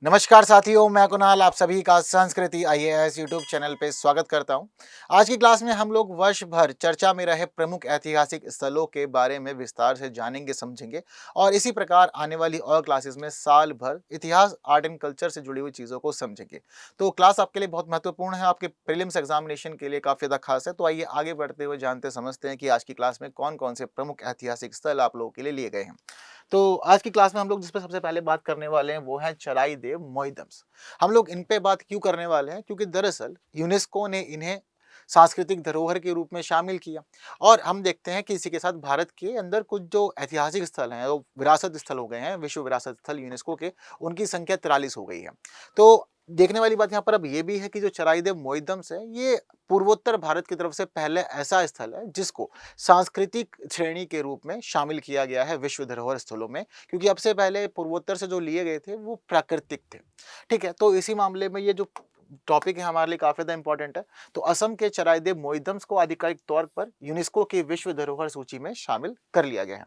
नमस्कार साथियों, मैं कुणाल आप सभी का संस्कृति आईएएस यूट्यूब चैनल पे स्वागत करता हूं। आज की क्लास में हम लोग वर्ष भर चर्चा में रहे प्रमुख ऐतिहासिक स्थलों के बारे में विस्तार से जानेंगे समझेंगे और इसी प्रकार आने वाली और क्लासेस में साल भर इतिहास आर्ट एंड कल्चर से जुड़ी हुई चीज़ों को समझेंगे। तो क्लास आपके लिए बहुत महत्वपूर्ण है, आपके प्रीलिम्स एग्जामिनेशन के लिए काफ़ी ज़्यादा खास है। तो आइए आगे बढ़ते हुए जानते समझते हैं कि आज की क्लास में कौन कौन से प्रमुख ऐतिहासिक स्थल आप लोगों के लिए लिए गए हैं। तो आज की क्लास में हम लोग जिस पे सबसे पहले बात करने वाले हैं वो है चराई देव मोइदम्स। हम लोग इन पे बात क्यों करने वाले हैं, क्योंकि दरअसल यूनेस्को ने इन्हें सांस्कृतिक धरोहर के रूप में शामिल किया और हम देखते हैं कि इसी के साथ भारत के अंदर कुछ जो ऐतिहासिक स्थल हैं वो विरासत स्थल हो गए हैं, विश्व विरासत स्थल यूनेस्को के, उनकी संख्या 43 हो गई है। तो देखने वाली बात यहाँ पर अब ये भी है कि जो चराई देव मोइदम्स है ये पूर्वोत्तर भारत की तरफ से पहले ऐसा स्थल है जिसको सांस्कृतिक श्रेणी के रूप में शामिल किया गया है विश्व धरोहर स्थलों में, क्योंकि अब से पहले पूर्वोत्तर से जो लिए गए थे वो प्राकृतिक थे। ठीक है, तो इसी मामले में ये जो टॉपिक है हमारे लिए काफी ज्यादा इंपॉर्टेंट है। तो असम के चराइदेव मोइदम्स को आधिकारिक तौर पर यूनेस्को की विश्व धरोहर सूची में शामिल कर लिया गया है।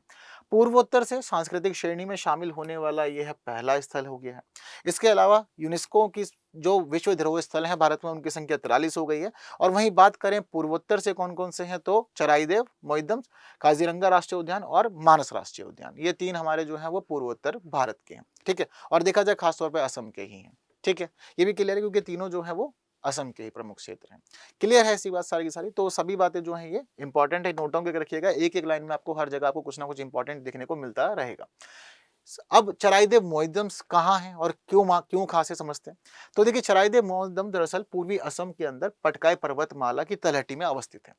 पूर्वोत्तर से सांस्कृतिक श्रेणी में शामिल होने वाला यह पहला स्थल हो गया है। इसके अलावा यूनेस्को की जो विश्व धरोहर स्थल है भारत में उनकी संख्या 43 हो गई है। और वहीं बात करें पूर्वोत्तर से कौन कौन से हैं, तो चराइदेव मोइदम्स, काजीरंगा राष्ट्रीय उद्यान और मानस राष्ट्रीय उद्यान, ये तीन हमारे जो है वो पूर्वोत्तर भारत के हैं। ठीक है, और देखा जाए खासतौर पर असम के ही हैं। ठीक है, ये भी क्लियर है क्योंकि तीनों जो है वो असम के ही प्रमुख क्षेत्र हैं। क्लियर है ऐसी बात सारी की सारी। तो सभी बातें जो हैं ये इंपॉर्टेंट है, नोट डाउन करके रखिएगा। एक एक लाइन में आपको हर जगह आपको कुछ ना कुछ इंपॉर्टेंट देखने को मिलता रहेगा। अब चराइदेव मोइदम्स कहाँ हैं और क्यों खास है समझते हैं। तो देखिए, चराइदेव मोइदम दरअसल पूर्वी असम के अंदर पटकाई पर्वतमाला की तलहटी में अवस्थित है।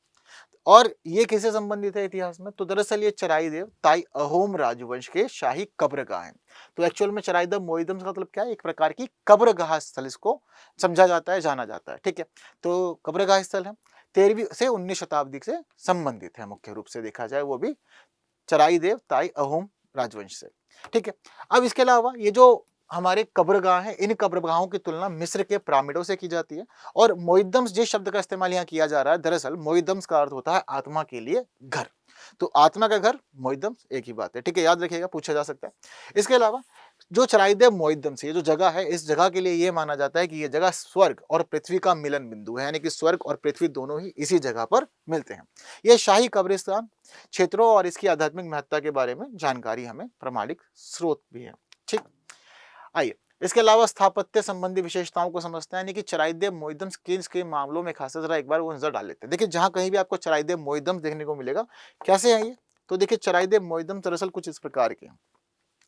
और ये किससे संबंधित है इतिहास में, तो दरअसल ये चराइदेव ताई अहोम राजवंश के शाही कब्रगाह है। तो एक्चुअल में चराइदेव मोइदम्स का मतलब क्या है, एक प्रकार की कब्रगाह स्थल इसको समझा जाता है, जाना जाता है। ठीक है, तो कब्रगाह स्थल है, 13वीं से 19 शताब्दी से संबंधित है, मुख्य रूप से देखा जाए वो भी चराइदेव ताई अहोम राजवंश से। ठीक है, अब इसके अलावा ये जो हमारे कब्रगाह हैं, इन कब्रगाहों की तुलना मिस्र के पिरामिडों से की जाती है। और मोइदम्स जिस शब्द का इस्तेमाल यहाँ किया जा रहा है, दरअसल मोइदम्स का अर्थ होता है आत्मा के लिए घर। तो आत्मा का घर मोइदम्स एक ही बात है। ठीक है, याद रखिएगा, पूछा जा सकता है। इसके अलावा जो चराइदेव मोइदम्स ये जो जगह है, इस जगह के लिए ये माना जाता है कि ये जगह स्वर्ग और पृथ्वी का मिलन बिंदु है, यानी कि स्वर्ग और पृथ्वी दोनों ही इसी जगह पर मिलते हैं। ये शाही कब्रिस्तान क्षेत्रों और इसकी आध्यात्मिक महत्ता के बारे में जानकारी हमें प्रमाणिक स्रोत भी है। ठीक, आइए इसके अलावा स्थापत्य संबंधी विशेषताओं को समझते हैं, यानी कि चराइदेव मोइदम्स किस के मामलों में खास है, जरा एक बार वो नजर डाल लेते हैं। देखिए, जहां कहीं भी आपको चराइदेव मोइदम्स देखने को मिलेगा, कैसे है ये, तो देखिए चराइदेव मोइदम्स दरअसल कुछ इस प्रकार के हैं।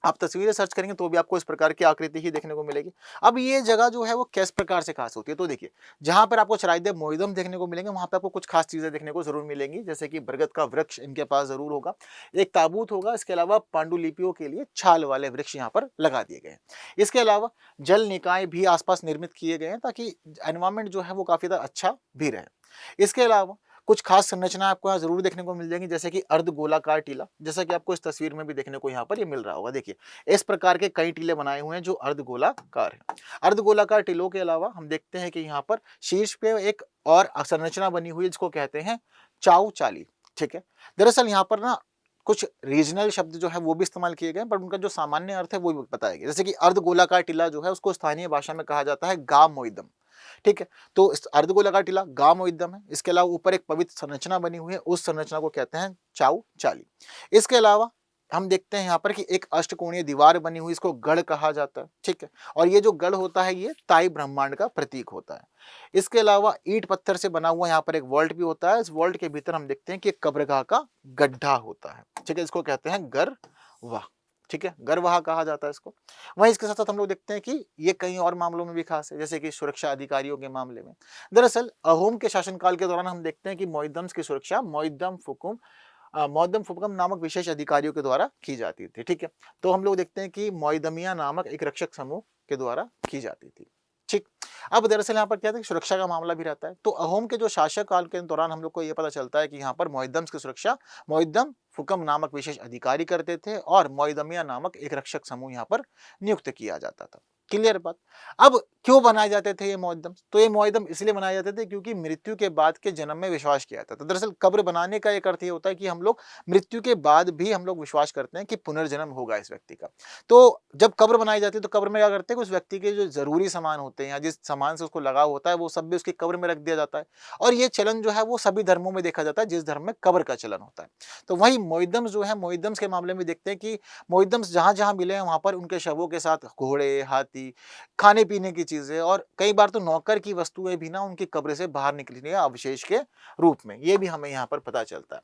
आप तस्वीरें सर्च करेंगे तो भी आपको इस प्रकार की आकृति ही देखने को मिलेगी। अब ये जगह जो है वो किस प्रकार से खास होती है, तो देखिए जहां पर आपको चराइदेव मोइदम देखने को मिलेंगे वहां पे आपको कुछ खास चीजें देखने को जरूर मिलेंगी, जैसे कि बरगद का वृक्ष इनके पास जरूर होगा, एक ताबूत होगा, इसके अलावा पांडुलिपियों के लिए छाल वाले वृक्ष यहाँ पर लगा दिए गए हैं। इसके अलावा जल निकाय भी आसपास निर्मित किए गए हैं ताकि एनवायरमेंट जो है वो काफी ज्यादा अच्छा भी रहे। इसके अलावा कुछ खास संरचना आपको यहाँ जरूर देखने को मिल जाएंगी, जैसे कि अर्ध गोलाकार टीला, जैसा कि आपको इस तस्वीर में भी देखने को यहाँ पर ये मिल रहा होगा। देखिए, इस प्रकार के कई टीले बनाए हुए हैं जो अर्ध गोलाकार है। अर्ध गोलाकार टीलों के अलावा हम देखते हैं कि यहाँ पर शीर्ष पे एक और संरचना बनी हुई है जिसको कहते हैं चाउ चाली। ठीक है, दरअसल यहाँ पर ना कुछ रीजनल शब्द जो है वो भी इस्तेमाल किए गए, पर उनका जो सामान्य अर्थ है वो भी बताया गया। जैसे कि अर्ध गोलाकार टीला जो है उसको स्थानीय भाषा में कहा जाता है गा मोइदम। ठीक है, तो इस अर्धगोलाकार टीला गाम उद्यम है। इसके अलावा ऊपर एक पवित्र संरचना बनी हुई है, उस संरचना को कहते हैं चाउ चाली। इसके अलावा हम देखते हैं यहाँ पर कि एक अष्टकोणीय दीवार बनी हुई, इसको गढ़ कहा जाता है। ठीक है, और ये जो गढ़ होता है ये ताई ब्रह्मांड का प्रतीक होता है। इसके अलावा ईंट पत्थर से बना हुआ यहाँ पर एक वॉल्ट भी होता है। इस वॉल्ट के भीतर हम देखते हैं कि एक कब्रगाह का गड्ढा होता है। ठीक है, इसको कहते हैं गर्भवाह। ठीक है, गर्भवाह कहा जाता है इसको। वहीं इसके साथ साथ हम लोग देखते हैं कि ये कई और मामलों में भी खास है, जैसे कि सुरक्षा अधिकारियों के मामले में। दरअसल अहोम के शासनकाल के दौरान हम देखते हैं कि मोइदम्स की सुरक्षा मोइदम फुकम नामक विशेष अधिकारियों के द्वारा की जाती थी। ठीक है, तो हम लोग देखते हैं कि मोइदमिया नामक एक रक्षक समूह के द्वारा की जाती थी। ठीक, अब दरअसल यहाँ पर क्या था कि सुरक्षा का मामला भी रहता है। तो अहोम के जो शासक काल के दौरान हम लोग को ये पता चलता है कि यहाँ पर मोइदम्स की सुरक्षा मोइदम फुकम नामक विशेष अधिकारी करते थे और मोइदमिया नामक एक रक्षक समूह यहाँ पर नियुक्त किया जाता था। क्लियर बात। अब क्यों बनाए जाते थे ये मुअद्दम? तो ये मुअद्दम इसलिए बनाए जाते थे क्योंकि मृत्यु के बाद के जन्म में विश्वास किया जाता था। दरअसल कब्र बनाने का एक अर्थ ये होता है कि हम लोग मृत्यु के बाद भी हम लोग विश्वास करते हैं कि पुनर्जन्म होगा इस व्यक्ति का। तो जब कब्र बनाई जाती है तो कब्र में क्या करते हैं कि उस व्यक्ति के जो ज़रूरी सामान होते हैं या जिस सामान से उसको लगाव होता है वो सब भी उसकी कब्र में रख दिया जाता है। और ये चलन जो है वो सभी धर्मों में देखा जाता है जिस धर्म में कब्र का चलन होता है। तो वहीं मुअद्दम्स जो है, मुअद्दम्स के मामले में देखते हैं कि मुअद्दम्स जहाँ-जहाँ मिले हैं वहाँ पर उनके शवों के साथ घोड़े, हाथी, खाने-पीने की चीज़ें और कई बार तो नौकर की वस्तुएँ भी ना उनकी कब्र से बाहर निकली हैं अवशेष के रूप में। ये भी हमें यहाँ पर पता चलता है।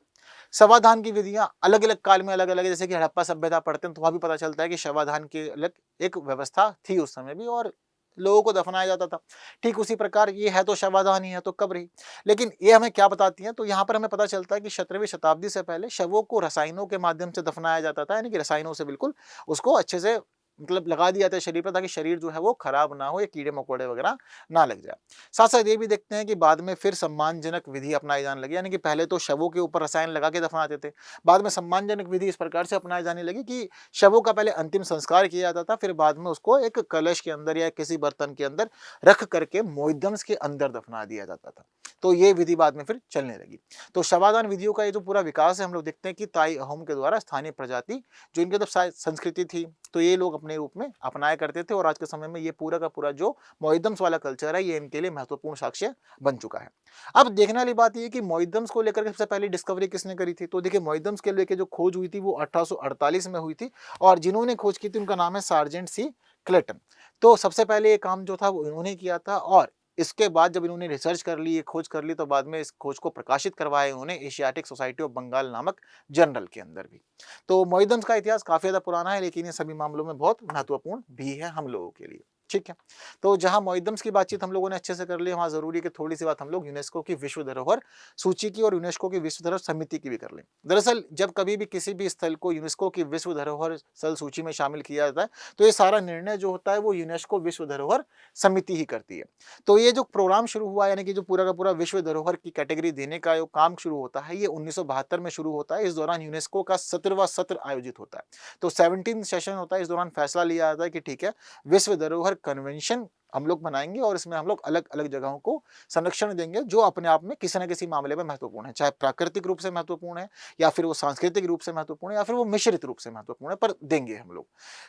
शवाधान की विधियाँ अलग-अलग काल में अलग-अलग है, जैसे कि हड़प्पा सभ्यता पढ़ते हैं तो वहाँ भी पता चलता है कि शवाधान की अलग एक व्यवस्था थी उस समय भी और लोगों को दफनाया जाता था। ठीक उसी प्रकार ये है तो शवाधान ही है तो कब्र ही। लेकिन ये हमें क्या बताती है? तो यहाँ पर हमें पता चलता है कि 17वीं शताब्दी से पहले शवों को रसायनों के माध्यम से दफनाया जाता था, यानी कि रसायनों से बिल्कुल उसको अच्छे से मतलब लगा दिया जाता है शरीर पर ताकि शरीर जो है वो खराब ना हो या कीड़े-मकोड़े वगैरह ना लग जाए। साथ-साथ ये भी देखते हैं कि बाद में फिर सम्मानजनक विधि अपनाई जाने लगी, यानी कि पहले तो शवों के ऊपर रसायन लगा के दफनाते थे। बाद में सम्मानजनक विधि इस प्रकार से अपनाई जाने लगी कि शवों का पहले अंतिम संस्कार किया जाता था, फिर बाद में उसको एक कलश के अंदर या किसी बर्तन के अंदर रख करके मुअद्दम्स के अंदर दफना दिया जाता था। तो ये विधि बाद में फिर चलने लगी। तो शवाधान विधियों का ये जो पूरा विकास है हम लोग देखते हैं कि ताई अहोम के द्वारा स्थानीय प्रजाति जो इनकी मतलब संस्कृति थी, तो ये लोग अपने रूप में अपनाया करते थे और आज के समय में ये पूरा का पूरा जो मुअद्दम्स वाला कल्चर है ये इनके लिए महत्वपूर्ण साक्ष्य बन चुका है। अब देखने वाली बात ये है कि मुअद्दम्स को लेकर के सबसे पहली डिस्कवरी किसने करी थी? तो देखिए मुअद्दम्स के लेके जो खोज हुई थी वो 1848 में हुई थी और जिन्होंने खोज की थी उनका नाम है सार्जेंट सी क्लेटन। तो सबसे पहले ये काम जो था वो इन्होंने किया था और इसके बाद जब इन्होंने रिसर्च कर ली, ये खोज कर ली तो बाद में इस खोज को प्रकाशित करवाया इन्होंने एशियाटिक सोसाइटी ऑफ बंगाल नामक जर्नल के अंदर भी। तो मुअद्दम्स का इतिहास काफ़ी ज़्यादा पुराना है लेकिन ये सभी मामलों में बहुत महत्वपूर्ण भी है हम लोगों के लिए। ठीक है? तो जहाँ मुअद्दम्स की बातचीत हम लोगों ने अच्छे से कर ली, वहाँ ज़रूरी है कि थोड़ी-सी बात हम लोग यूनेस्को की विश्व धरोहर सूची की और यूनेस्को की विश्व धरोहर समिति की भी कर लें। दरअसल जब कभी भी किसी भी स्थल को यूनेस्को की विश्व धरोहर स्थल सूची में शामिल किया जाता है, तो ये सारा निर्णय जो होता है वो यूनेस्को विश्व धरोहर समिति ही करती है। तो ये जो प्रोग्राम शुरू हुआ यानी कि जो पूरा का पूरा विश्व धरोहर की कैटेगरी देने का जो काम शुरू होता है, ये 1972 में शुरू होता है। इस दौरान यूनेस्को का 17वां सत्र आयोजित होता है। तो 17th सेशन होता है, इस दौरान फैसला लिया जाता है कि ठीक है, विश्व धरोहर कन्वेंशन हम लोग बनाएँगे और इसमें हम लोग अलग-अलग जगहों को संरक्षण देंगे जो अपने आप में किसी न किसी मामले में महत्वपूर्ण है। चाहे प्राकृतिक रूप से महत्वपूर्ण है या फिर वो सांस्कृतिक रूप से महत्वपूर्ण है या फिर वो मिश्रित रूप से महत्वपूर्ण है, पर देंगे हम लोग।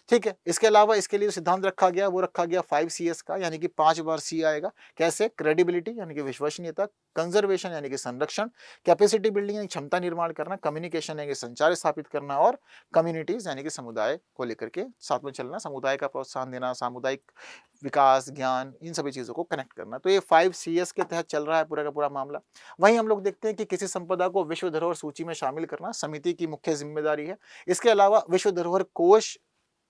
ठीक है? इसके अलावा इसके लिए जो सिद्धांत रखा गया वो रखा गया 5 सीएस का, यानी कि 5 बार सी आएगा। कैसे? क्रेडिबिलिटी यानी कि विश्वसनीयता, कंजर्वेशन यानी कि संरक्षण, कैपेसिटी बिल्डिंग यानी क्षमता निर्माण करना, कम्युनिकेशन यानी कि संचार स्थापित करना और कम्युनिटीज़ यानी कि समुदाय को लेकर के साथ में चलना, समुदाय का प्रोत्साहन देना, सामुदायिक विकास, ज्ञान, इन सभी चीज़ों को कनेक्ट करना। तो ये 5 सीएस के तहत चल रहा है पूरा का पूरा मामला। वहीं हम लोग देखते हैं कि किसी संपदा को विश्व धरोहर सूची में शामिल करना समिति की मुख्य ज़िम्मेदारी है। इसके अलावा विश्व धरोहर कोष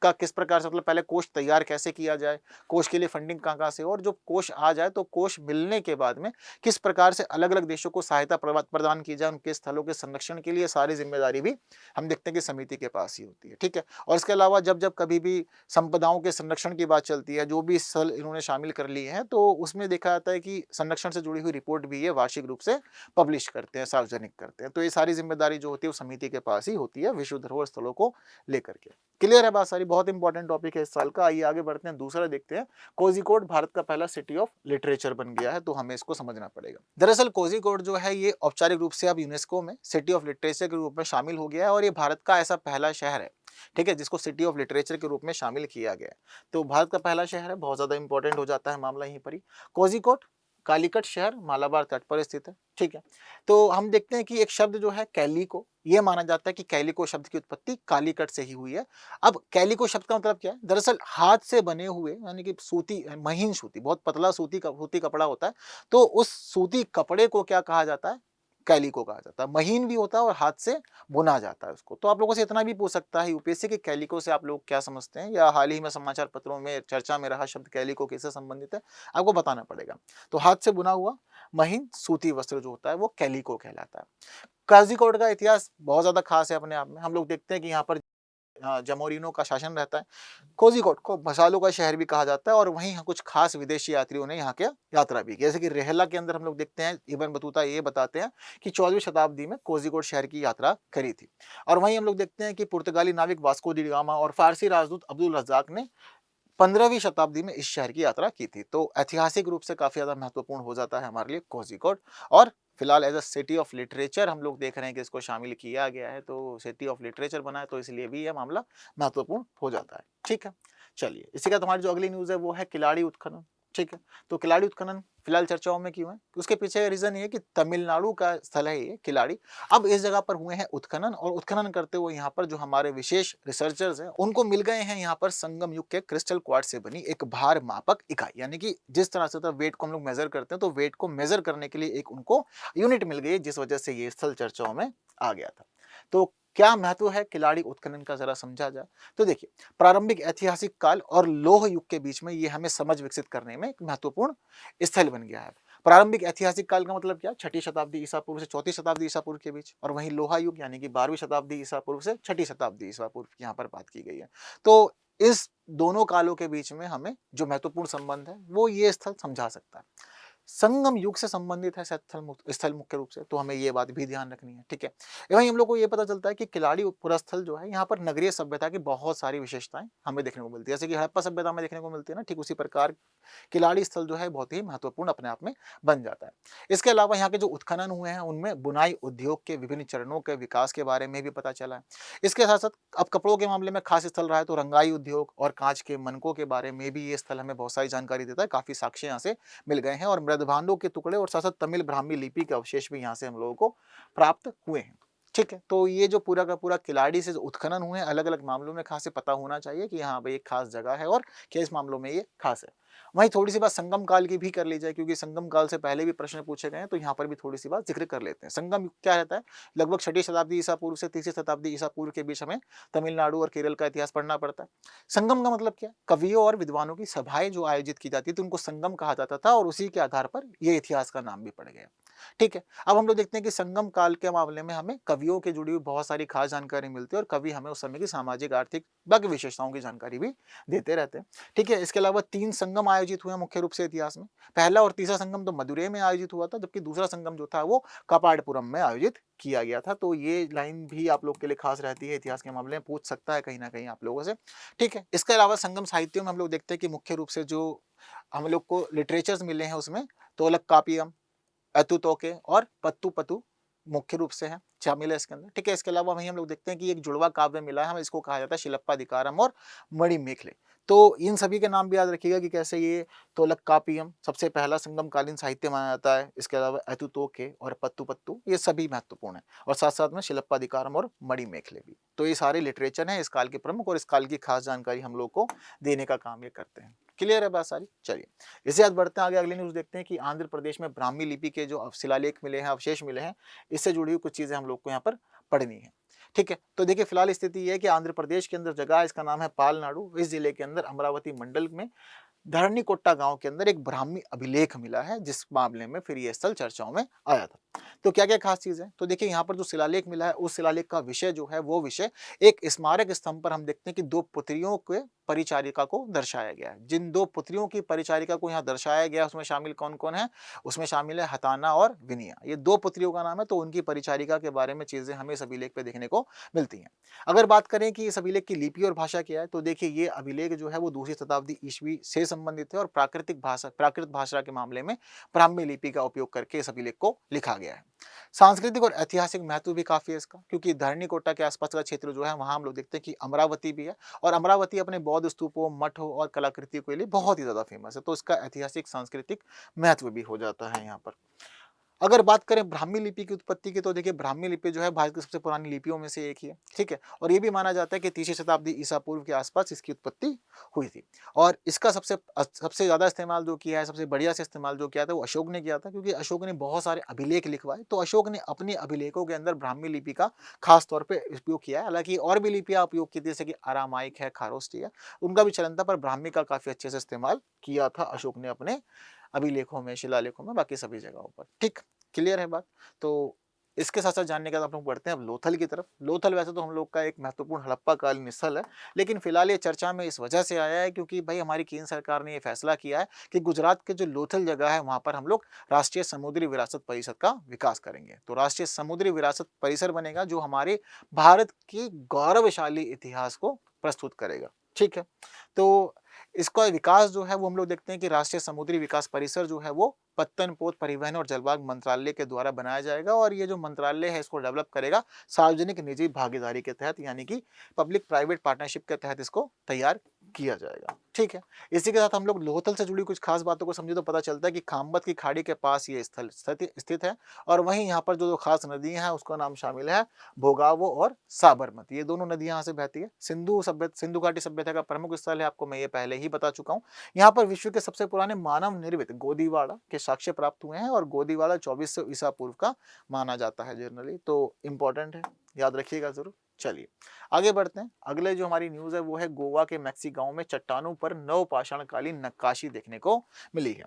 का किस प्रकार से मतलब पहले कोष तैयार कैसे किया जाए, कोष के लिए फंडिंग कहाँ-कहाँ से और जो कोष आ जाए तो कोष मिलने के बाद में किस प्रकार से अलग-अलग देशों को सहायता प्रदान की जाए उनके स्थलों के संरक्षण के लिए, सारी ज़िम्मेदारी भी हम देखते हैं कि समिति के पास ही होती है। ठीक है? और इसके अलावा जब-जब कभी भी संपदाओं के संरक्षण की बात चलती है, जो भी स्थल इन्होंने शामिल कर लिए हैं, तो उसमें देखा जाता है कि संरक्षण से जुड़ी हुई रिपोर्ट भी ये वार्षिक रूप से पब्लिश करते हैं, सार्वजनिक करते हैं। तो ये सारी ज़िम्मेदारी जो होती है वो समिति के पास ही होती है विश्व धरोहर स्थलों को लेकर के। क्लियर है बात सारी? बहुत इंपॉर्टेंट टॉपिक है इस साल का। आइए आगे बढ़ते हैं, दूसरा देखते हैं। कोझिकोड भारत का पहला सिटी ऑफ लिटरेचर बन गया है, तो हमें इसको समझना पड़ेगा। दरअसल कोझिकोड जो है ये औपचारिक रूप से अब यूनेस्को में सिटी ऑफ लिटरेचर के रूप में शामिल हो गया है और ये भारत का ऐसा पहला शहर है, ठीक है, जिसको सिटी ऑफ लिटरेचर के रूप में शामिल किया गया है। तो भारत का पहला शहर है, बहुत ज़्यादा इंपॉर्टेंट हो जाता है मामला यहीं पर ही। कोझिकोड कालीकट शहर मालाबार तट पर स्थित है, ठीक है। तो हम देखते हैं कि एक शब्द जो है कैलिको, ये माना जाता है कि कैलिको शब्द की उत्पत्ति कालीकट से ही हुई है। अब कैलिको शब्द का मतलब क्या है? दरअसल हाथ से बने हुए यानी कि सूती, महीन सूती, बहुत पतला सूती कपड़ा होता है, तो उस सूती कपड़े को क्या कहा जाता है? कैलिको कहा जाता है। महीन भी होता है और हाथ से बुना जाता है उसको। तो आप लोगों से इतना भी पूछ सकता है यूपीएससी कि कैलिको से आप लोग क्या समझते हैं, या हाल ही में समाचार पत्रों में चर्चा में रहा शब्द कैलिको किससे संबंधित है? आपको बताना पड़ेगा। तो हाथ से बुना हुआ महीन सूती वस्त्र जो होता है वो कैलिको कहलाता है। कोझिकोड का इतिहास बहुत ज़्यादा खास है अपने आप में। हम लोग देखते हैं कि यहाँ पर जामोरिनो का शासन रहता है। कोझिकोड को मसालों का शहर भी कहा जाता है और वहीं कुछ खास विदेशी यात्रियों ने यहाँ के यात्रा भी की। जैसे कि रेहला के अंदर हम लोग देखते हैं, इब्न बतूता ये बताते हैं कि 14वीं शताब्दी में कोझिकोड शहर की यात्रा करी थी। और वहीं हम लोग देखते हैं कि पुर्तगाली नाविक वास्को डी गामा और फारसी राजदूत अब्दुल रज़ाक ने 15वीं शताब्दी में इस शहर की यात्रा की थी। तो ऐतिहासिक रूप से काफ़ी ज़्यादा महत्वपूर्ण हो जाता है हमारे लिए कोझिकोड। और फिलहाल as a city of literature हम लोग देख रहे हैं कि इसको शामिल किया गया है, तो सिटी ऑफ लिटरेचर बना है, तो इसलिए भी यह मामला महत्वपूर्ण हो जाता है। ठीक है, चलिए इसी के साथ हमारी जो अगली न्यूज़ है वो है किलाड़ी उत्खनन। ठीक है, तो किलाड़ी उत्खनन फिलहाल चर्चाओं में क्यों है? उसके पीछे रीज़न ये है कि तमिलनाडु का स्थल है ये किलाड़ी। अब इस जगह पर हुए हैं उत्खनन, और उत्खनन करते हुए यहाँ पर जो हमारे विशेष रिसर्चर्स हैं, उनको मिल गए हैं यहाँ पर संगम युग के क्रिस्टल क्वार्ट्ज से बनी एक भार मापक इकाई। यानी कि जिस तरह से वेट को हम लोग मेजर करते हैं, तो वेट को मेजर करने के लिए एक उनको यूनिट मिल गई, जिस वजह से ये स्थल चर्चाओं में आ गया था। तो क्या महत्व है किलाड़ी उत्खनन का, जरा समझा जाए। तो देखिए, प्रारंभिक ऐतिहासिक काल और लौह युग के बीच में ये हमें समझ विकसित करने में एक महत्वपूर्ण स्थल बन गया है। प्रारंभिक ऐतिहासिक काल का मतलब क्या? छठी शताब्दी ईसा पूर्व से चौथी शताब्दी ईसा पूर्व के बीच, और वहीं लोहा युग यानी कि 12वीं शताब्दी ईसा पूर्व से छठी शताब्दी ईसा पूर्व की यहाँ पर बात की गई है। तो इस दोनों कालों के बीच में हमें जो महत्वपूर्ण संबंध है वो ये स्थल समझा सकता है। संगम युग से संबंधित है स्थल मुख्य रूप से, तो हमें ये बात भी ध्यान रखनी है। ठीक है, वहीं हम लोग को ये पता चलता है कि किलाड़ी पुरा स्थल जो है, यहाँ पर नगरीय सभ्यता की बहुत सारी विशेषताएं हमें देखने को मिलती है, जैसे कि हड़प्पा सभ्यता में देखने को मिलती है ना, ठीक उसी प्रकार किलाड़ी स्थल जो है बहुत ही महत्वपूर्ण अपने आप में बन जाता है। इसके अलावा यहाँ के जो उत्खनन हुए हैं उनमें बुनाई उद्योग के विभिन्न चरणों के विकास के बारे में भी पता चला है। इसके साथ साथ अब कपड़ों के मामले में खास स्थल रहा है, तो रंगाई उद्योग और कांच के मनकों के बारे में भी ये स्थल हमें बहुत सारी जानकारी देता है। काफी साक्ष्य यहाँ से मिल गए हैं, और मृदभांडों के टुकड़े और साथ साथ तमिल ब्राह्मी लिपि के अवशेष भी यहाँ से हम लोगों को प्राप्त हुए हैं। ठीक है, तो ये जो पूरा का पूरा किलाड़ी से जो उत्खनन हुए हैं, अलग अलग मामलों में खास से पता होना चाहिए कि यहाँ पे एक खास जगह है और किस मामलों में ये खास है। वहीं थोड़ी सी बात संगम काल की भी कर ली जाए, क्योंकि संगम काल से पहले भी प्रश्न पूछे गए हैं, तो यहाँ पर भी थोड़ी सी बात जिक्र कर लेते हैं। संगम युग क्या रहता है? लगभग छठी शताब्दी ईसा पूर्व से तीसरी शताब्दी ईसा पूर्व के बीच हमें तमिलनाडु और केरल का इतिहास पढ़ना पड़ता है। संगम का मतलब क्या? कवियों और विद्वानों की सभाएं जो आयोजित की जाती थी, उनको संगम कहा जाता था, और उसी के आधार पर ये इतिहास का नाम भी पड़ गया। ठीक है, अब हम लोग देखते हैं कि संगम काल के मामले में हमें कवियों के जुड़ी हुई बहुत सारी खास जानकारी मिलती है, और कवि हमें उस समय की सामाजिक आर्थिक बाकी विशेषताओं की जानकारी भी देते रहते हैं। ठीक है, इसके अलावा 3 संगम आयोजित हुए हैं मुख्य रूप से इतिहास में। पहला और तीसरा संगम तो मदुरै में आयोजित हुआ था, जबकि दूसरा संगम जो था वो कपाडपुरम में आयोजित किया गया था। तो ये लाइन भी आप लोग के लिए खास रहती है, इतिहास के मामले में पूछ सकता है कहीं न कहीं आप लोगों से। ठीक है, इसके अलावा संगम साहित्यों में हम लोग देखते हैं कि मुख्य रूप से जो हम लोग को लिटरेचर्स मिले हैं उसमें तोलकाप्पियम, अतुतोके और पत्तू-पतू मुख्य रूप से हैं, शामिल है इसके अंदर। ठीक है, इसके अलावा वहीं हम लोग देखते हैं कि एक जुड़वा काव्य मिला है, हमें इसको कहा जाता है शिलप्पाधिकारम और मणिमेखले। तो इन सभी के नाम भी याद रखिएगा कि कैसे ये तोलकाप्पियम सबसे पहला संगमकालीन साहित्य माना जाता है। इसके अलावा अतुतोके और पत्तू-पत्तू ये सभी महत्वपूर्ण हैं, और साथ-साथ में शिलप्पाधिकारम और मणिमेखले भी। तो ये सारे लिटरेचर हैं इस काल के प्रमुख, और इस काल की खास जानकारी हम लोग को देने का काम ये करते हैं। क्लियर है बात सारी? चलिए, इससे आगे बढ़ते हैं, आगे अगली न्यूज़ देखते हैं कि आंध्र प्रदेश में ब्राह्मी लिपि के जो शिलालेख मिले हैं, अवशेष मिले हैं, इससे जुड़ी हुई कुछ चीज़ें हम लोग को यहाँ पर पढ़नी है। ठीक है, तो देखिए फिलहाल स्थिति ये है कि आंध्र प्रदेश के अंदर जगह है, इसका नाम है पालनाडु। इस जिले के अंदर अमरावती मंडल में धरणीकोट्टा गांव के अंदर एक ब्राह्मी अभिलेख मिला है, जिस मामले में फिर ये स्थल चर्चाओं में आया था। तो क्या-क्या खास चीज़ है? तो देखिए यहाँ पर जो शिलालेख मिला है, उस शिलालेख का विषय जो है वो विषय एक स्मारक स्तंभ पर हम देखते हैं कि 2 पुत्रियों के परिचारिका को दर्शाया गया है। जिन 2 पुत्रियों की परिचारिका को यहाँ दर्शाया गया है, उसमें शामिल कौन-कौन है? उसमें शामिल है हताना और विनिया। ये 2 पुत्रियों का नाम है, तो उनकी परिचारिका के बारे में चीज़ें हमें इस अभिलेख पे देखने को मिलती हैं। अगर बात करें कि इस अभिलेख की लिपि और भाषा क्या है, तो देखिए ये अभिलेख जो है वो दूसरी शताब्दी ईस्वी से संबंधित है, और प्राकृत भाषा के मामले में ब्राह्मी लिपि का उपयोग करके इस अभिलेख को लिखा गया है। सांस्कृतिक और ऐतिहासिक महत्व भी काफ़ी है इसका, क्योंकि धरणीकोटा के आसपास का क्षेत्र जो है वहाँ हम लोग देखते हैं कि अमरावती भी है, और अमरावती अपने बौद्ध स्तूपों, मठों और कलाकृतियों के लिए बहुत ही ज़्यादा फेमस है, तो इसका ऐतिहासिक सांस्कृतिक महत्व भी हो जाता है यहाँ पर। अगर बात करें ब्राह्मी लिपि की उत्पत्ति की, तो देखिए ब्राह्मी लिपि जो है भारत की सबसे पुरानी लिपियों में से एक ही है। ठीक है, और ये भी माना जाता है कि तीसरी शताब्दी ईसा पूर्व के आसपास इसकी उत्पत्ति हुई थी, और इसका सबसे ज़्यादा इस्तेमाल जो किया है, सबसे बढ़िया से इस्तेमाल जो किया था वो अशोक ने किया था, क्योंकि अशोक ने बहुत सारे अभिलेख लिखवाए, तो अशोक ने अपने अभिलेखों के अंदर ब्राह्मी लिपि का खास तौर पे उपयोग किया है। हालांकि और भी लिपियाँ उपयोग की थी, जैसे कि अरामाइक है, खारोष्टी है, उनका भी चलन था, पर ब्राह्मी का काफ़ी अच्छे से इस्तेमाल किया था अशोक ने अपने अभिलेखों में, शिलालेखों में, बाकी सभी जगहों पर। ठीक, क्लियर है बात? तो इसके साथ-साथ जानने के बाद आप लोग बढ़ते हैं अब लोथल की तरफ। लोथल वैसे तो हम लोग का एक महत्वपूर्ण हड़प्पा-कालीन स्थल है, लेकिन फिलहाल ये चर्चा में इस वजह से आया है क्योंकि भाई हमारी केंद्र सरकार ने ये फैसला किया है कि गुजरात के जो लोथल जगह है, वहाँ पर हम लोग राष्ट्रीय समुद्री विरासत परिषद का विकास करेंगे। तो राष्ट्रीय समुद्री विरासत परिसर बनेगा, जो हमारे भारत के गौरवशाली इतिहास को प्रस्तुत करेगा। ठीक है? तो इसका विकास जो है वो हम लोग देखते हैं कि राष्ट्रीय समुद्री विकास परिसर जो है वो पत्तनपोत परिवहन और जलमार्ग मंत्रालय के द्वारा बनाया जाएगा और ये जो मंत्रालय है इसको डेवलप करेगा सार्वजनिक निजी भागीदारी के तहत, यानी कि पब्लिक प्राइवेट पार्टनरशिप के तहत इसको तैयार किया जाएगा। ठीक है, इसी के साथ हम लोग लोहतल से जुड़ी कुछ खास बातों को समझे तो पता चलता है कि खामबत की खाड़ी के पास ये स्थल स्थित है और वहीं यहाँ पर जो खास नदियां हैं उसका नाम शामिल है भोगावो और साबरमती। ये दोनों नदियां यहाँ से बहती है। सिंधु घाटी सभ्यता का प्रमुख स्थल है, आपको मैं ये पहले ही बता चुका हूँ। यहाँ पर विश्व के सबसे पुराने मानव निर्मित गोदीवाड़ा के साक्ष्य प्राप्त हुए हैं और गोदीवाड़ा 2400 ईसा पूर्व का माना जाता है जनरली, तो इंपॉर्टेंट है, याद रखिएगा जरूर। चलिए आगे बढ़ते हैं। अगले जो हमारी न्यूज है वो है गोवा के मैक्सी गांव में चट्टानों पर नवपाषाणकालीन नक्काशी देखने को मिली है।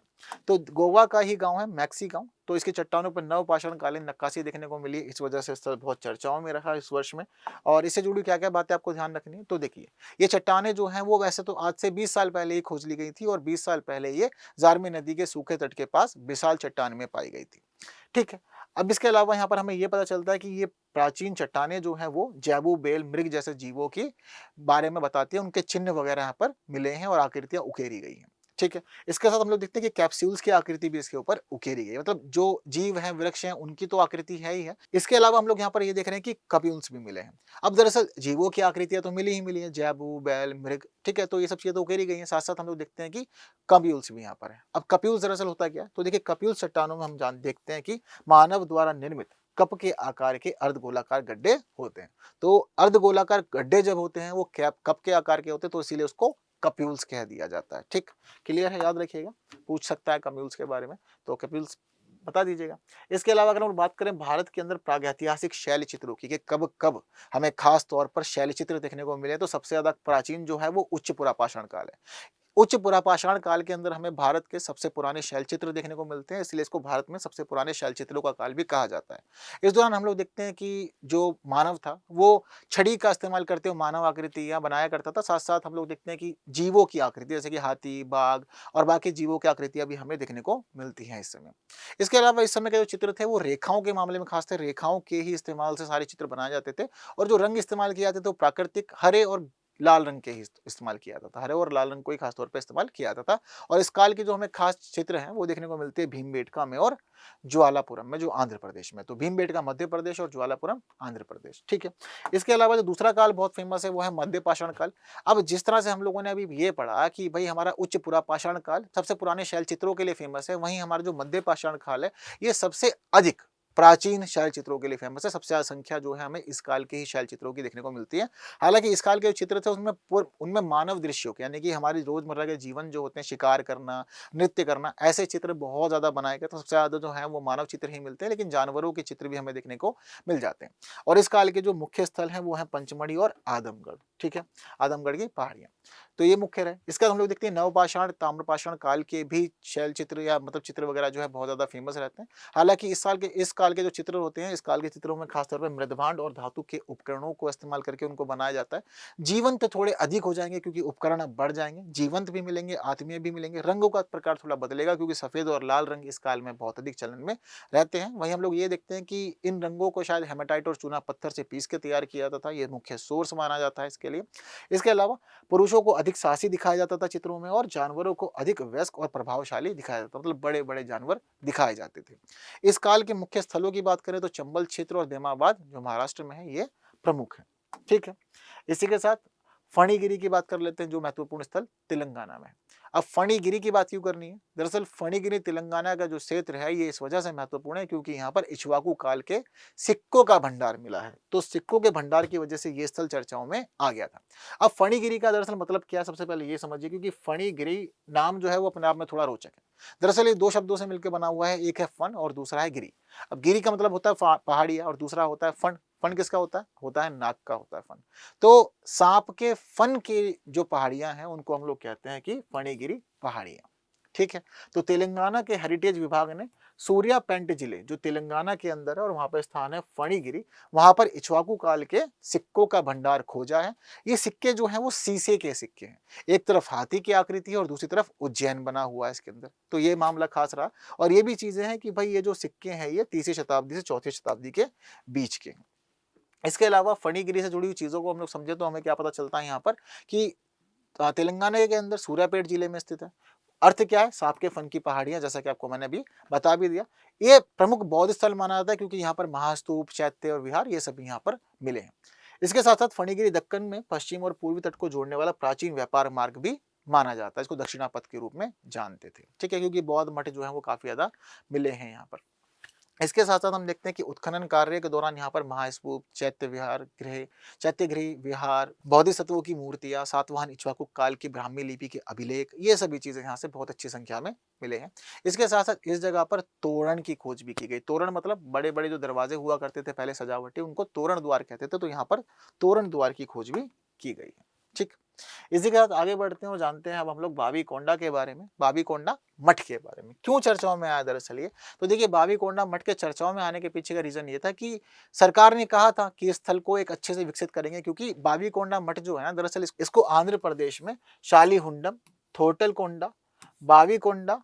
तो गोवा का ही गांव है मैक्सी गांव, तो इसकी चट्टानों पर नवपाषाणकालीन नक्काशी देखने को मिली, इस वजह से स्थल बहुत चर्चाओं में रहा इस वर्ष में। और इससे जुड़ी क्या क्या बातें आपको ध्यान रखनी है, तो देखिए ये चट्टानें जो हैं वो वैसे तो आज से 20 साल पहले ही खोज ली गई थी और 20 साल पहले ये जारमी नदी के सूखे तट के पास विशाल चट्टान में पाई गई थी। ठीक है, अब इसके अलावा यहाँ पर हमें ये पता चलता है कि ये प्राचीन चट्टानें जो हैं वो जैबू बेल मृग जैसे जीवों के बारे में बताती है, उनके चिन्ह वगैरह यहाँ पर मिले हैं और आकृतियां उकेरी गई हैं। ठीक है, इसके साथ हम लोग देखते हैं कि कैप्सूल्स की आकृति भी इसके ऊपर उकेरी गई है, मतलब जो जीव हैं वृक्ष हैं उनकी तो आकृति है ही है। इसके अलावा हम लोग यहाँ पर ये देख रहे हैं कि कप्यूल्स भी मिले हैं। अब दरअसल जीवों की आकृतियां तो मिली ही मिली है, जैबू बैल मृग, ठीक है, तो ये सब चीजें तो उकेरी गई हैं। साथ साथ हम लोग देखते हैं कि कप्यूल्स भी यहाँ पर है। अब कप्यूल्स दरअसल होता क्या है, तो देखिए कप्यूल्स चट्टानों में हम देखते हैं कि मानव द्वारा निर्मित कप के आकार के अर्धगोलाकार गड्ढे होते हैं। तो अर्धगोलाकार गड्ढे जब होते हैं वो कप के आकार के होते हैं, तो इसीलिए उसको कप्यूल्स कह दिया जाता है। ठीक, क्लियर है, याद रखिएगा, पूछ सकता है कप्यूल्स के बारे में, तो कप्यूल्स बता दीजिएगा। इसके अलावा अगर हम बात करें भारत के अंदर प्रागैतिहासिक शैल चित्रों की कि कब कब हमें खास तौर पर शैल चित्र देखने को मिले, तो सबसे ज्यादा प्राचीन जो है वो उच्च पुरापाषाण काल है। उच्च पुरापाषाण काल के अंदर हमें भारत के सबसे पुराने शैलचित्र देखने को मिलते हैं, इसलिए इसको भारत में सबसे पुराने शैलचित्रों का काल भी कहा जाता है। इस दौरान हम लोग देखते हैं कि जो मानव था वो छड़ी का इस्तेमाल करते हुए मानव आकृतियां बनाया करता था। साथ साथ हम लोग देखते हैं कि जीवों की आकृति जैसे कि हाथी, बाघ और बाकी जीवों की आकृतियां भी हमें देखने को मिलती हैं इस समय। इसके अलावा इस समय के जो चित्र थे वो रेखाओं के मामले में खास थे, रेखाओं के ही इस्तेमाल से सारे चित्र बनाए जाते थे और जो रंग इस्तेमाल किए जाते थे वो प्राकृतिक हरे और लाल रंग के ही इस्तेमाल किया जाता था, हरे और लाल रंग को ही खास तौर पे इस्तेमाल किया जाता था। और इस काल के जो हमें खास चित्र हैं वो देखने को मिलते हैं भीमबेटका में और ज्वालापुरम में, जो आंध्र प्रदेश में। तो भीमबेटका मध्य प्रदेश और ज्वालापुरम आंध्र प्रदेश। ठीक है, इसके अलावा जो दूसरा काल बहुत फेमस है वो है मध्य पाषाण काल। अब जिस तरह से हम लोगों ने अभी ये पढ़ा कि भाई हमारा उच्च पुरापाषाण काल सबसे पुराने शैल चित्रों के लिए फेमस है, वहीं हमारा जो मध्य पाषाण काल है ये सबसे अधिक प्राचीन शैल चित्रों के लिए फेमस है। सबसे ज्यादा संख्या जो है हमें इस काल के ही शैल चित्रों की देखने को मिलती है। हालांकि इस काल के जो चित्र थे उनमें मानव दृश्यों के, यानी कि हमारी रोजमर्रा के जीवन जो होते हैं, शिकार करना, नृत्य करना, ऐसे चित्र बहुत ज्यादा बनाए गए। तो सबसे ज्यादा जो है वो मानव चित्र ही मिलते हैं, लेकिन जानवरों के चित्र भी हमें देखने को मिल जाते हैं। और इस काल के जो मुख्य स्थल हैं वो है पंचमढ़ी और आदमगढ़। ठीक है, आदमगढ़ की पहाड़ियां, तो ये मुख्य रहे। इसका हम लोग देखते हैं नवपाषाण ताम्रपाषाण काल के भी शैल चित्र या मतलब चित्र वगैरह जो है बहुत ज्यादा फेमस रहते हैं। हालांकि इस काल के जो चित्र होते हैं, इस काल के चित्रों में खासतौर पर मृदभांड और धातु के उपकरणों को इस्तेमाल करके उनको बनाया जाता है। जीवंत थोड़े अधिक हो जाएंगे क्योंकि उपकरण अब बढ़ जाएंगे, जीवंत भी मिलेंगे, आत्मीय भी मिलेंगे। रंगों का प्रकार थोड़ा बदलेगा क्योंकि सफेद और लाल रंग इस काल में बहुत अधिक चलन में रहते हैं। वहीं हम लोग ये देखते हैं कि इन रंगों को शायद हेमाटाइट और चूना पत्थर से पीस के तैयार किया जाता था, ये मुख्य सोर्स माना जाता है इसके लिए। इसके अलावा पुरुषों को अधिक साहसी दिखाया जाता था चित्रों में और जानवरों को अधिक वयस्क और प्रभावशाली दिखाया जाता, मतलब बड़े बड़े जानवर दिखाए जाते थे। इस काल के मुख्य स्थलों की बात करें तो चंबल क्षेत्र और देमाबाद जो महाराष्ट्र में है ये प्रमुख है। ठीक है, इसी के साथ फणिगिरी की बात कर लेते हैं, जो महत्वपूर्ण स्थल तेलंगाना में है। अब फणिगिरी की बात क्यों करनी है, दरअसल फणिगिरी तेलंगाना का जो क्षेत्र है ये इस वजह से महत्वपूर्ण है क्योंकि यहाँ पर इक्ष्वाकु काल के सिक्कों का भंडार मिला है। तो सिक्कों के भंडार की वजह से ये स्थल चर्चाओं में आ गया था। अब फणिगिरी का दरअसल मतलब क्या है, सबसे पहले ये समझिए, क्योंकि फणिगिरी नाम जो है वो अपने आप में थोड़ा रोचक है। दरअसल ये दो शब्दों से मिलकर बना हुआ है, एक है फन और दूसरा है गिरी। अब गिरी का मतलब होता है पहाड़िया और दूसरा होता है फन। फन किसका होता है नाक का होता है फन। तो सांप के फन के जो पहाड़ियां हैं उनको हम लोग कहते हैं कि फणिगिरी पहाड़ियां। ठीक है, तो तेलंगाना के हेरिटेज विभाग ने सूर्यापेंट जिले जो तेलंगाना के अंदर है और वहां पर स्थान है फणिगिरी, वहां पर इक्ष्वाकु काल के सिक्कों का भंडार खोजा है। ये सिक्के जो हैं वो शीशे के सिक्के हैं, एक तरफ हाथी की आकृति है और दूसरी तरफ उज्जैन बना हुआ है इसके अंदर। तो ये मामला खास रहा। और ये भी चीजें हैं कि भाई ये जो सिक्के हैं ये 3वीं शताब्दी से 4वीं शताब्दी के बीच के हैं। इसके अलावा फणिगिरी से जुड़ी हुई चीजों को हम लोग समझे तो हमें क्या पता चलता है यहाँ पर कि तो तेलंगाना के अंदर सूर्यापेट जिले में स्थित है। अर्थ क्या है? सांप के फन की पहाड़ियाँ, जैसा कि आपको मैंने अभी बता भी दिया। ये प्रमुख बौद्ध स्थल माना जाता है क्योंकि यहाँ पर महास्तूप, चैत्य और विहार ये सभी यहाँ पर मिले हैं। इसके साथ-साथ फणिगिरी दक्कन में पश्चिम और पूर्वी तट को जोड़ने वाला प्राचीन व्यापार मार्ग भी माना जाता है। इसको दक्षिणापथ के रूप में जानते थे। ठीक है? क्योंकि बौद्ध मठ जो है वो काफ़ी ज़्यादा मिले हैं यहाँ पर। इसके साथ-साथ हम देखते हैं कि उत्खनन कार्य के दौरान यहाँ पर महास्तूप, चैत्य गृह, विहार, बोधिसत्वों की मूर्तियाँ, सातवाहन इक्ष्वाकु काल की ब्राह्मी लिपि के अभिलेख, ये सभी चीज़ें यहाँ से बहुत अच्छी संख्या में मिले हैं। इसके साथ-साथ इस जगह पर तोरण की खोज भी की गई। तोरण मतलब बड़े-बड़े जो दरवाजे हुआ करते थे पहले सजावटी, उनको तोरण द्वार कहते थे, तो यहाँ पर तोरण द्वार की खोज भी की गई है। ठीक। इसी के साथ आगे बढ़ते हैं और जानते हैं अब हम लोग बाबीकोंडा के बारे में, बाबीकोंडा मठ के बारे में। क्यों चर्चाओं में आया दरअसल ये? तो देखिए, बाबीकोंडा मठ के चर्चाओं में आने के पीछे का रीज़न ये था कि सरकार ने कहा था कि इस स्थल को एक अच्छे से विकसित करेंगे, क्योंकि बाबीकोंडा मठ जो है ना, दरअसल इसको आंध्र प्रदेश में शालीहुंडम, थोटलकोंडा, बाबीकोंडा,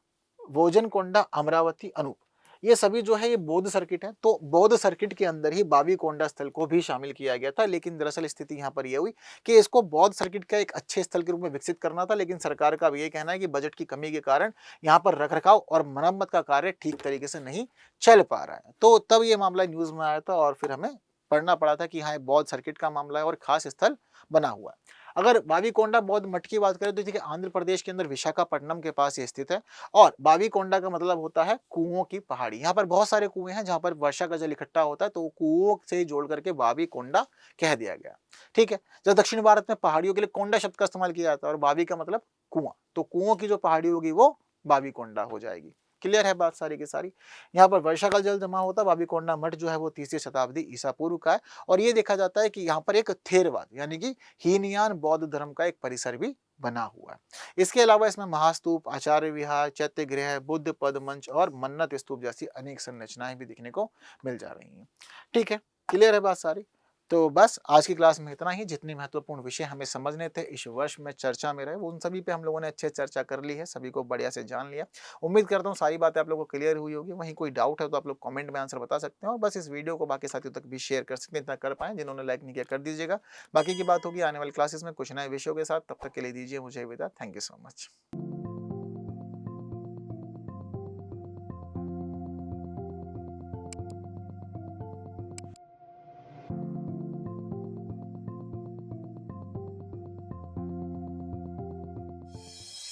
वोजनकोंडा, अमरावती, अनूप, ये सभी जो है ये बौद्ध सर्किट है। तो बौद्ध सर्किट के अंदर ही बाबीकोंडा स्थल को भी शामिल किया गया था, लेकिन दरअसल स्थिति यहाँ पर ये हुई कि इसको बौद्ध सर्किट का एक अच्छे स्थल के रूप में विकसित करना था, लेकिन सरकार का अब ये कहना है कि बजट की कमी के कारण यहाँ पर रखरखाव और मरम्मत का कार्य ठीक तरीके से नहीं चल पा रहा है। तो तब ये मामला न्यूज़ में आया था और फिर हमें पढ़ना पड़ा था कि हाँ, ये बौद्ध सर्किट का मामला है और खास स्थल बना हुआ है। अगर बाबीकोंडा बौद्ध मठ की बात करें तो देखिए, आंध्र प्रदेश के अंदर विशाखापट्टनम के पास ये स्थित है और बाबीकोंडा का मतलब होता है कुओं की पहाड़ी। यहाँ पर बहुत सारे कुएं हैं जहाँ पर वर्षा का जल इकट्ठा होता है, तो कुओं से जोड़ करके बाबीकोंडा कह दिया गया। ठीक है? जब दक्षिण भारत में पहाड़ियों के लिए कोंडा शब्द का इस्तेमाल किया जाता है और बाबी का मतलब कुआं, तो कुओं की जो पहाड़ी होगी वो बाबीकोंडा हो जाएगी। क्लियर है बात सारी की सारी? यहाँ पर वर्षा का जल जमा होता है। बाबीकोंडा मठ जो है वो 3वीं शताब्दी ईसा पूर्व का है और ये देखा जाता है कि यहाँ पर एक थेरवाद यानी कि हीनयान बौद्ध धर्म का एक परिसर भी बना हुआ है। इसके अलावा इसमें महास्तूप, आचार्य विहार, चैत्य गृह, बुद्ध पद मंच और मन्नत स्तूप जैसी अनेक संरचनाएं भी देखने को मिल जा रही हैं। ठीक है? क्लियर है बात सारी? तो बस आज की क्लास में इतना ही। जितने महत्वपूर्ण विषय हमें समझने थे इस वर्ष में चर्चा में रहे, वो उन सभी पे हम लोगों ने अच्छे से चर्चा कर ली है, सभी को बढ़िया से जान लिया। उम्मीद करता हूँ सारी बातें आप लोगों को क्लियर हुई होगी। वहीं कोई डाउट है तो आप लोग कमेंट में आंसर बता सकते हैं और बस इस वीडियो को बाकी साथियों तक भी शेयर कर सकते हैं, इतना कर पाएँ। जिन्होंने लाइक नहीं किया कर दीजिएगा। बाकी की बात होगी आने वाली क्लासेस में कुछ नए विषयों के साथ। तब तक के लिए दीजिए मुझे विदा। Thank you so much.